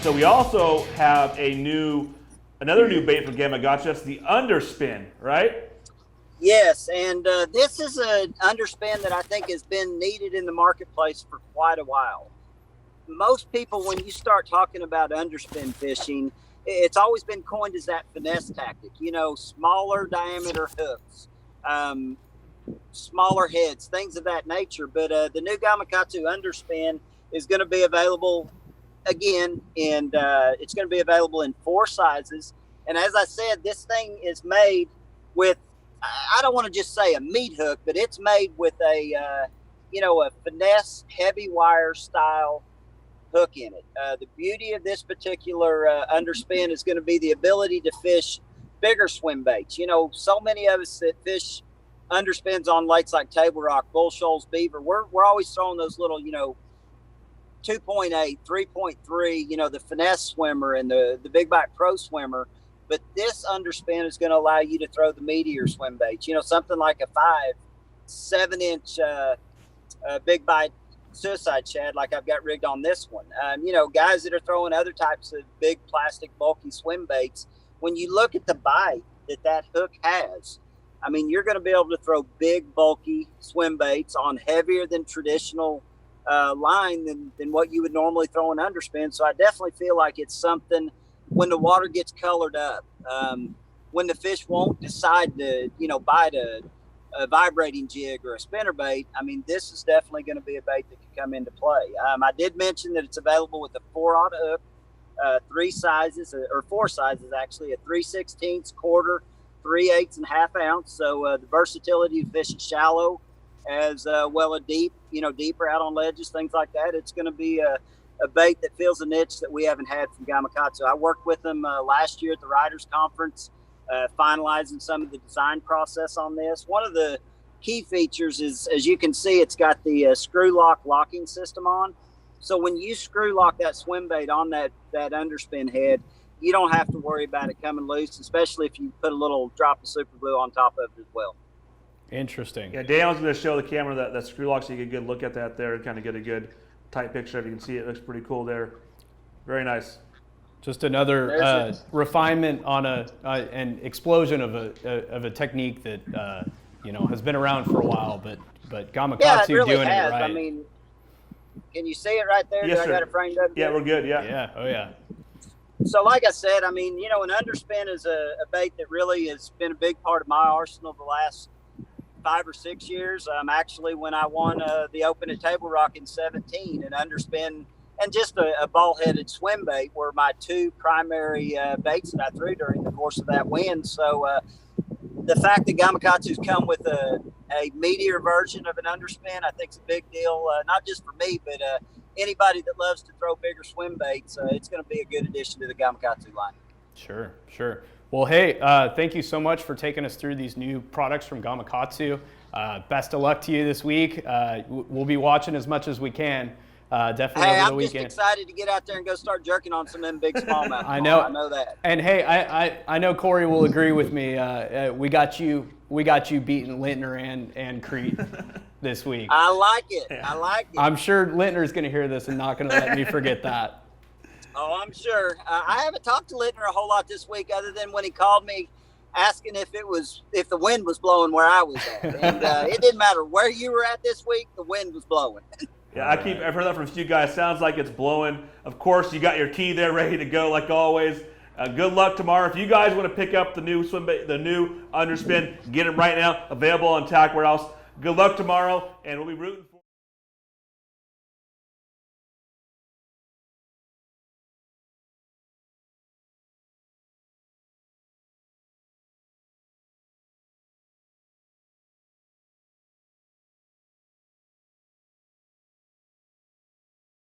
So we also have another new bait from Gamakatsu. That's the Underspin, right? Yes, and this is an underspin that I think has been needed in the marketplace for quite a while. Most people, when you start talking about underspin fishing, it's always been coined as that finesse tactic. Smaller diameter hooks, smaller heads, things of that nature. But the new Gamakatsu Underspin is going to be available again, and it's going to be available in 4 sizes. And as I said, this thing is made with, I don't want to just say a meat hook, but it's made with a finesse heavy wire style hook in it. The beauty of this particular underspin is going to be the ability to fish bigger swim baits. So many of us that fish underspins on lakes like Table Rock, Bull Shoals, Beaver, we're always throwing those little, 2.8, 3.3, the finesse swimmer and the Big Bite Pro swimmer. But this underspin is going to allow you to throw the meatier swim baits, something like a 7-inch Big Bite suicide shad like I've got rigged on this one. Guys that are throwing other types of big plastic bulky swim baits, when you look at the bite that hook has, you're going to be able to throw big bulky swim baits on heavier than traditional line than what you would normally throw an underspin. So I definitely feel like it's something when the water gets colored up, when the fish won't decide to bite a vibrating jig or a spinnerbait. This is definitely going to be a bait that could come into play. I did mention that it's available with a 4/0 hook, 3 sizes, or 4 sizes actually, a 3/16, quarter, 3/8, and half ounce. So the versatility to fish it shallow as well as deep, deeper out on ledges, things like that. It's going to be a bait that fills a niche that we haven't had from Gamakatsu. I worked with them last year at the Riders Conference, finalizing some of the design process on this. One of the key features is, as you can see, it's got the screw lock locking system on. So when you screw lock that swim bait on that underspin head, you don't have to worry about it coming loose, especially if you put a little drop of super glue on top of it as well. Interesting. Yeah, Dan was going to show the camera that screw lock so you can get a good look at that there and kind of get a good tight picture. If you can see it, looks pretty cool there. Very nice. Just another refinement on an explosion of a technique that has been around for a while, but Gamakatsu really doing has. it right. Can you see it right there? Yes, sir. I got it framed up? Yeah, we're good. Yeah. Yeah. Oh yeah. So like I said, an underspin is a bait that really has been a big part of my arsenal the last 5 or 6 years. Actually, when I won the Open at Table Rock in 2017, an underspin and just a ball-headed swim bait were my 2 primary baits that I threw during the course of that win. So the fact that Gamakatsu's come with a meatier version of an underspin, I think is a big deal, not just for me, but anybody that loves to throw bigger swim baits. It's going to be a good addition to the Gamakatsu line. Sure. Well, hey, thank you so much for taking us through these new products from Gamakatsu. Best of luck to you this week. We'll be watching as much as we can. Definitely over the weekend. I'm just excited to get out there and go start jerking on some of them big smallmouth. I know that. And hey, I know Corey will agree with me. We got you beating Lintner and Crete this week. I like it. I'm sure Lintner's going to hear this and not going to let me forget that. Oh, I'm sure. I haven't talked to Lintner a whole lot this week, other than when he called me asking if the wind was blowing where I was at. And it didn't matter where you were at this week, the wind was blowing. Yeah, I've heard that from a few guys. Sounds like it's blowing. Of course, you got your tee there ready to go like always. Good luck tomorrow. If you guys want to pick up the new the new underspin, get it right now. Available on Tack Warehouse. Good luck tomorrow, and we'll be rooting.